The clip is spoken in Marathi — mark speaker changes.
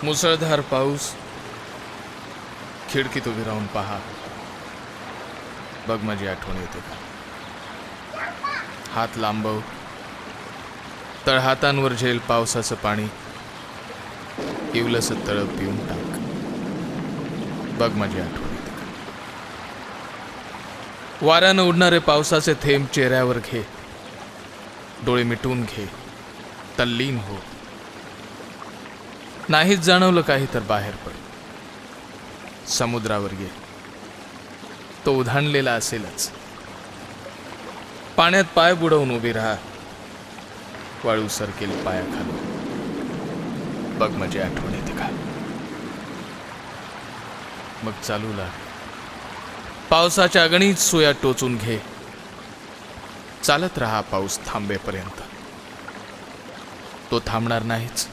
Speaker 1: मुसळधार पाऊस, खिडकीत उभी राहून पहा, बघ माझी आठवण येते का? हात लांबव, तळहातांवर झेल पावसाचं पाणी, इवलंसं तळ पिऊन टाक, बघ माझी आठवण येते का? वाऱ्यानं उडणारे पावसाचे थेंब चेहऱ्यावर घे, डोळे मिटून घे, तल्लीन हो. नाहीच जाणवलं काही तर बाहेर पड, समुद्रावर ये, तो उधाणलेला असेलच. पाण्यात पाय बुडवून उभी राहा, वाळू सरकेल पायाखालून, बघ माझी आठवण येते का? मग चालू लाग, पावसाच्या अगणित सुया टोचून घे, चालत राहा पाऊस थांबेपर्यंत. तो थांबणार नाहीच.